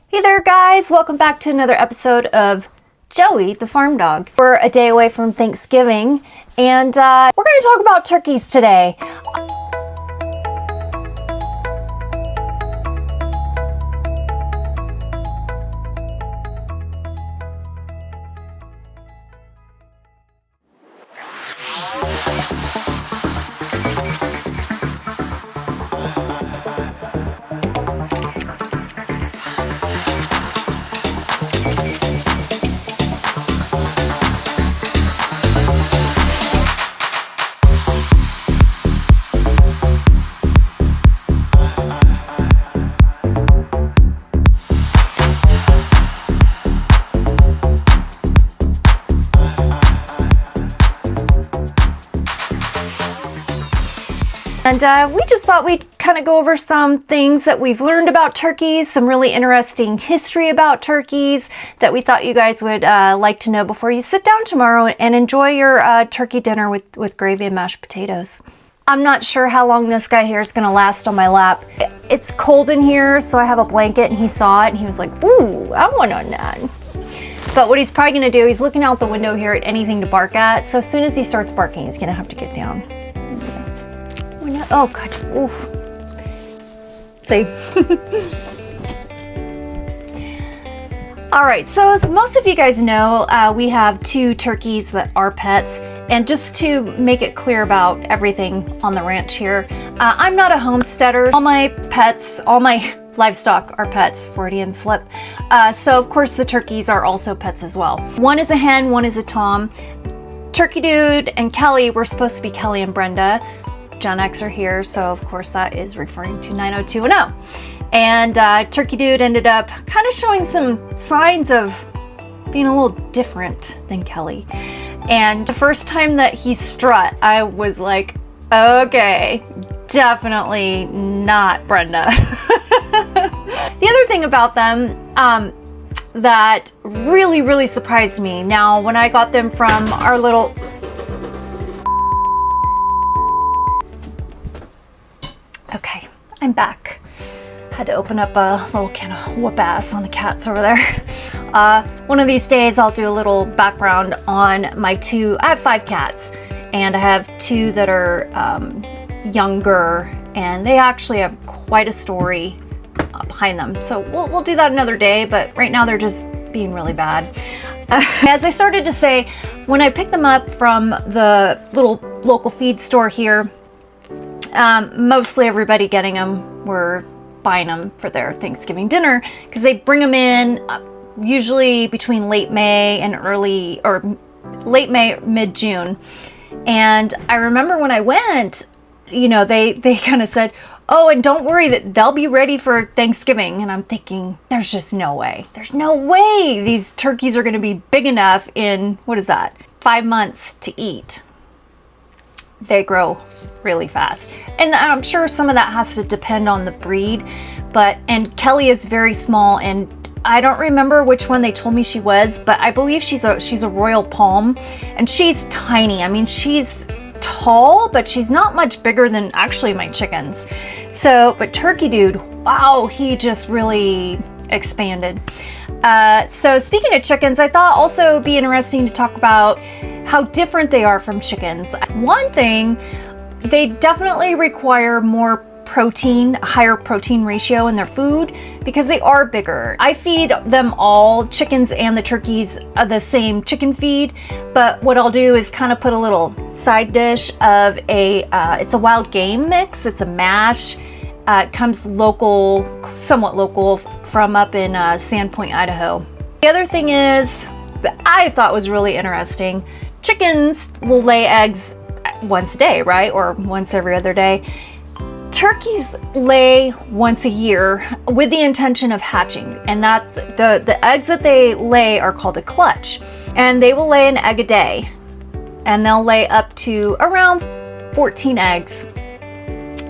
Hey there guys, welcome back to another episode of Joey the Farm Dog. We're a day away from Thanksgiving and we're going to talk about turkeys today. And we just thought we'd kind of go over some things that we've learned about turkeys, some really interesting history about turkeys that we thought you guys would like to know before you sit down tomorrow and enjoy your turkey dinner with gravy and mashed potatoes. I'm not sure how long this guy here is going to last on my lap. It's cold in here, so I have a blanket, and he saw it and he was like, ooh, I want on that. But what he's probably going to do, he's looking out the window here at anything to bark at, so as soon as he starts barking, he's going to have to get down. Oh God, oof. See. All right, so as most of you guys know, we have two turkeys that are pets. And just to make it clear about everything on the ranch here, I'm not a homesteader. All my pets, all my livestock are pets, Freudian slip. So of course the turkeys are also pets as well. One is a hen, one is a tom. Turkey Dude and Kelly were supposed to be Kelly and Brenda. Gen X are here, so of course that is referring to 90210. And Turkey Dude ended up kind of showing some signs of being a little different than Kelly. And the first time that he strut, I was like, okay, definitely not Brenda. The other thing about them that really surprised me, now when I got them from our little... Okay, I'm back. Had to open up a little can of whoop ass on the cats over there. One of these days I'll do a little background on my two. I have 5 cats, and I have 2 that are younger, and they actually have quite a story behind them. So we'll do that another day, but right now they're just being really bad. As I started to say, when I picked them up from the little local feed store here, mostly everybody getting them were buying them for their Thanksgiving dinner because they bring them in usually between late May and mid-June. And I remember when I went, you know, they kind of said, oh, and don't worry, that they'll be ready for Thanksgiving. And I'm thinking, there's just no way. There's no way these turkeys are going to be big enough in, 5 months to eat. They grow really fast. And I'm sure some of that has to depend on the breed, and Kelly is very small, and I don't remember which one they told me she was, but I believe she's a Royal Palm, and she's tiny. I mean, she's tall, but she's not much bigger than actually my chickens. So, but Turkey Dude, wow, he just really expanded. So speaking of chickens, I thought also it'd be interesting to talk about how different they are from chickens. One thing, they definitely require more protein, a higher protein ratio in their food because they are bigger. I feed them all, chickens and the turkeys, the same chicken feed, but what I'll do is kind of put a little side dish of it's a wild game mix. It's a mash. It comes local, somewhat local, from up in Sandpoint, Idaho. The other thing is that I thought was really interesting. Chickens will lay eggs once a day, right? Or once every other day. Turkeys lay once a year with the intention of hatching. And that's the eggs that they lay are called a clutch. And they will lay an egg a day. And they'll lay up to around 14 eggs.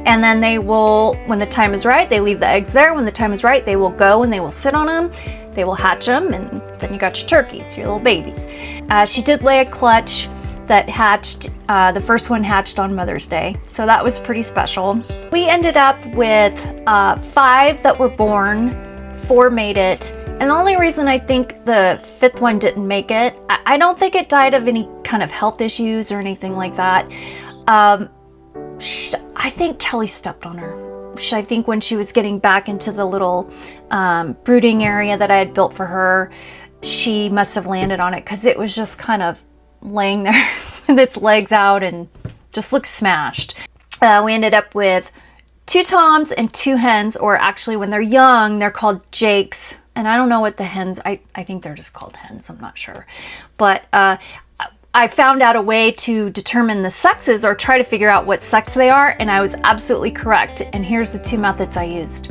And then they will, when the time is right, they leave the eggs there. When the time is right, they will go and they will sit on them. They will hatch them, and then you got your turkeys, your little babies. She did lay a clutch that hatched, the first one hatched on Mother's Day. So that was pretty special. We ended up with 5 that were born 4 made it. And the only reason I think the 5th one didn't make it, I don't think it died of any kind of health issues or anything like that. I think Kelly stepped on her. I think when she was getting back into the little brooding area that I had built for her, she must have landed on it, because it was just kind of laying there with its legs out and just looked smashed. We ended up with 2 toms and 2 hens, or actually when they're young, they're called jakes. And I don't know what the hens, I think they're just called hens, I'm not sure. But I found out a way to determine the sexes, or try to figure out what sex they are, and I was absolutely correct. And here's the 2 methods I used.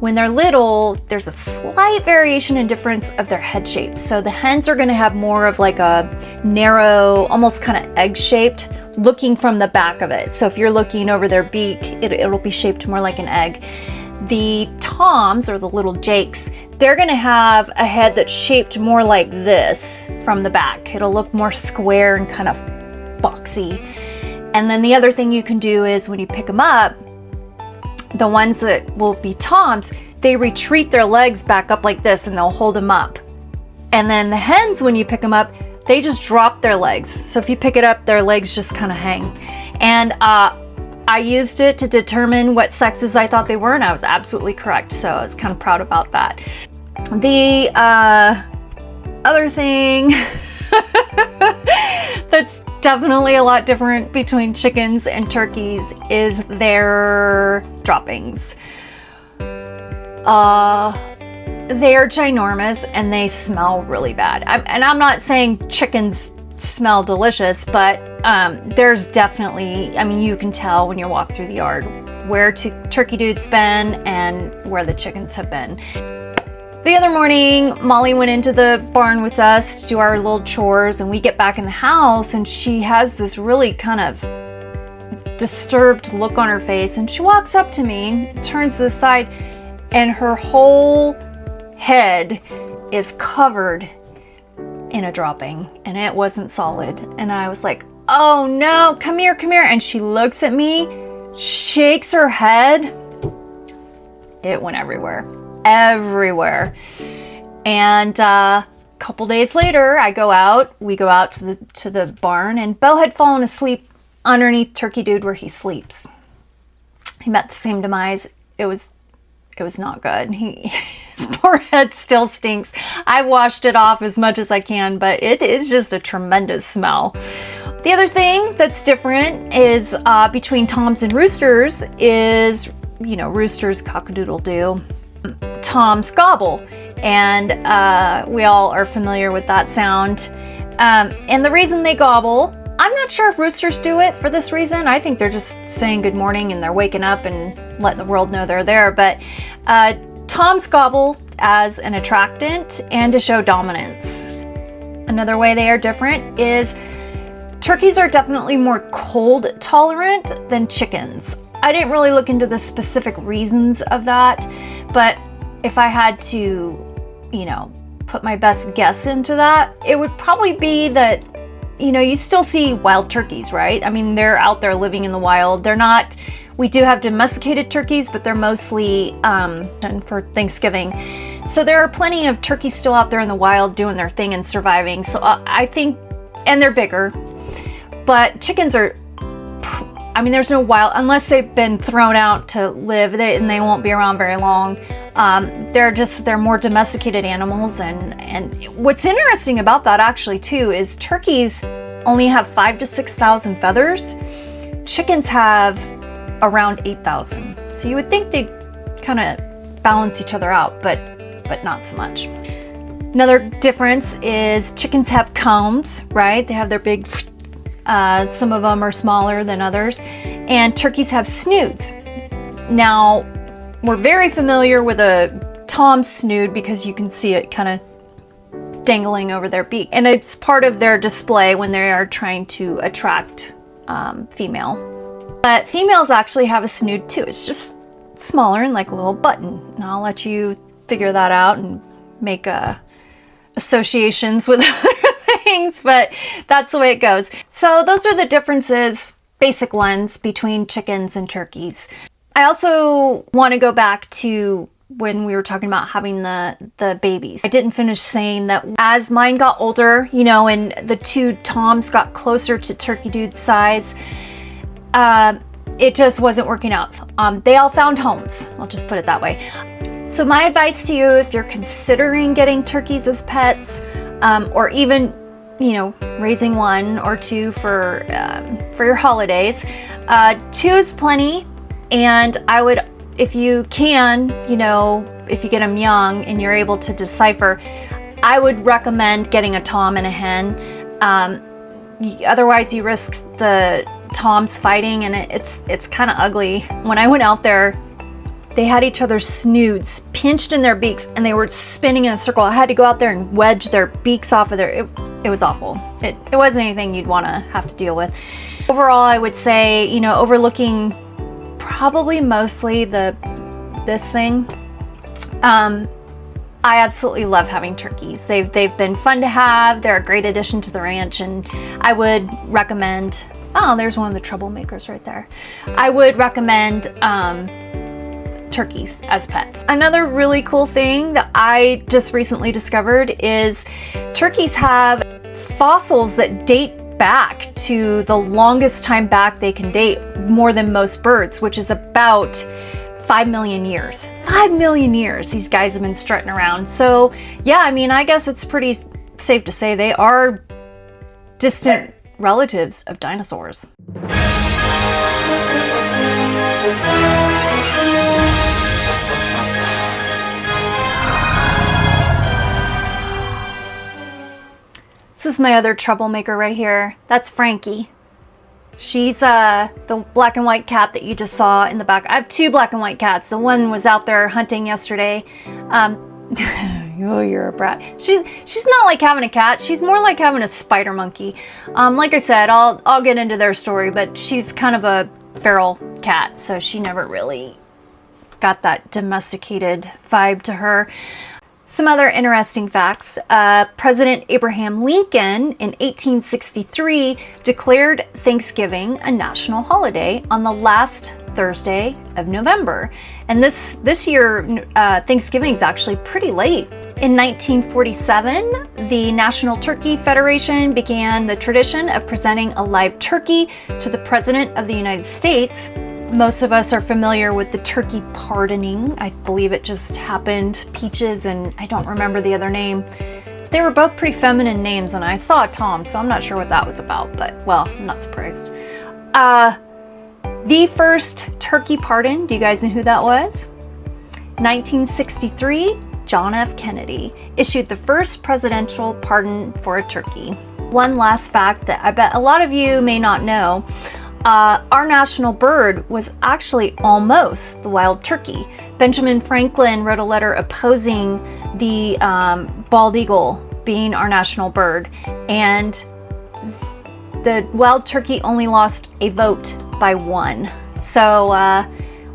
When they're little, there's a slight variation in difference of their head shape. So the hens are going to have more of like a narrow, almost kind of egg-shaped, looking from the back of it. So if you're looking over their beak, it'll be shaped more like an egg. The toms, or the little jakes, they're going to have a head that's shaped more like this from the back. It'll look more square and kind of boxy. And then the other thing you can do is when you pick them up, the ones that will be toms, they retreat their legs back up like this and they'll hold them up. And then the hens, when you pick them up, they just drop their legs. So if you pick it up, their legs just kind of hang. And I used it to determine what sexes I thought they were, and I was absolutely correct. So I was kind of proud about that. The other thing that's definitely a lot different between chickens and turkeys is their droppings. They're ginormous and they smell really bad. I'm not saying chickens smell delicious, but there's definitely, I mean, you can tell when you walk through the yard where turkey dude's been and where the chickens have been. The other morning, Molly went into the barn with us to do our little chores, and we get back in the house and she has this really kind of disturbed look on her face, and she walks up to me, turns to the side, and her whole head is covered in a dropping, and it wasn't solid. And I was like, oh no, come here. And she looks at me, shakes her head. It went everywhere. And a couple days later, we go out to the barn, and Beau had fallen asleep underneath Turkey Dude where he sleeps. He met the same demise. It was not good. His poor head still stinks. I've washed it off as much as I can, but it is just a tremendous smell. The other thing that's different is between toms and roosters is, roosters cock-a-doodle-doo. Toms gobble, and we all are familiar with that sound. And the reason they gobble, I'm not sure if roosters do it for this reason. I think they're just saying good morning and they're waking up and letting the world know they're there. But toms gobble as an attractant and to show dominance. Another way they are different is turkeys are definitely more cold tolerant than chickens. I didn't really look into the specific reasons of that, but if I had to, put my best guess into that, it would probably be that, you still see wild turkeys, right? I mean, they're out there living in the wild. We do have domesticated turkeys, but they're mostly done for Thanksgiving. So there are plenty of turkeys still out there in the wild doing their thing and surviving. So I think, and they're bigger, but chickens are, there's no wild, unless they've been thrown out to live, and they won't be around very long. They're more domesticated animals. And what's interesting about that actually too, is turkeys only have 5,000 to 6,000 feathers. Chickens have around 8,000. So you would think they'd kind of balance each other out, but not so much. Another difference is chickens have combs, right? They have their big, some of them are smaller than others, and turkeys have snoods. Now, we're very familiar with a tom snood because you can see it kind of dangling over their beak, and it's part of their display when they are trying to attract female. But females actually have a snood too. It's just smaller and like a little button. And I'll let you figure that out and make associations with other things, but that's the way it goes. So those are the differences, basic ones, between chickens and turkeys. I also want to go back to when we were talking about having the babies. I didn't finish saying that as mine got older, you know, and the two Toms got closer to Turkey Dude's size, it just wasn't working out. So, they all found homes. I'll just put it that way. So my advice to you, if you're considering getting turkeys as pets, or even, you know, raising one or two for your holidays, 2 is plenty. And I would, if you can, you know, if you get them young and you're able to decipher, I would recommend getting a Tom and a hen. Otherwise, you risk the Toms fighting, and it's kind of ugly. When I went out there, they had each other's snoods pinched in their beaks, and they were spinning in a circle. I had to go out there and wedge their beaks off of there. It was awful. It wasn't anything you'd want to have to deal with. Overall, I would say, you know, overlooking probably mostly this thing, I absolutely love having turkeys. They've been fun to have. They're a great addition to the ranch, and I would recommend, oh, there's one of the troublemakers right there. I would recommend turkeys as pets. Another really cool thing that I just recently discovered is turkeys have fossils that date back to the longest time back they can date, more than most birds, which is about 5 million years. 5 million years these guys have been strutting around. So yeah, I mean, I guess it's pretty safe to say they are distant relatives of dinosaurs. This is my other troublemaker right here. That's Frankie. She's the black and white cat that you just saw in the back. I have 2 black and white cats. The one was out there hunting yesterday. Oh, you're a brat. She's not like having a cat. She's more like having a spider monkey. Like I said, I'll get into their story, but she's kind of a feral cat, so she never really got that domesticated vibe to her. Some other interesting facts. President Abraham Lincoln in 1863 declared Thanksgiving a national holiday on the last Thursday of November. And this year, Thanksgiving is actually pretty late. In 1947, the National Turkey Federation began the tradition of presenting a live turkey to the President of the United States. Most of us are familiar with the turkey pardoning. I believe it just happened. Peaches and I don't remember the other name. They were both pretty feminine names, and I saw a Tom, so I'm not sure what that was about, but well, I'm not surprised. The first turkey pardon, do you guys know who that was? 1963, John F. Kennedy issued the first presidential pardon for a turkey. One last fact that I bet a lot of you may not know. Our national bird was actually almost the wild turkey. Benjamin Franklin wrote a letter opposing the bald eagle being our national bird, and the wild turkey only lost a vote by 1. So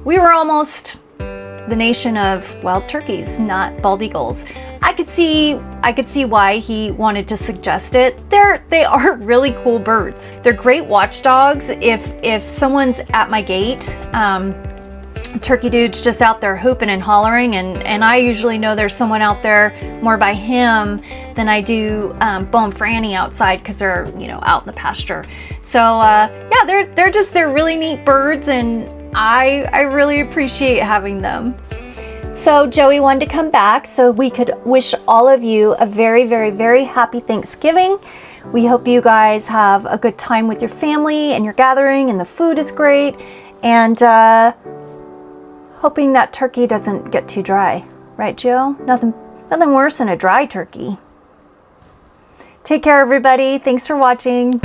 we were almost the nation of wild turkeys, not bald eagles. I could see why he wanted to suggest it. They are really cool birds. They're great watchdogs. If someone's at my gate, Turkey Dude's just out there hooping and hollering, and I usually know there's someone out there more by him than I do Bo and Franny outside, because they're, you know, out in the pasture. So yeah, they're really neat birds, and I really appreciate having them. So Joey wanted to come back so we could wish all of you a very, very, very happy Thanksgiving. We hope you guys have a good time with your family and your gathering, and the food is great, and hoping that turkey doesn't get too dry. Right, Joe? Nothing worse than a dry turkey. Take care, everybody. Thanks for watching.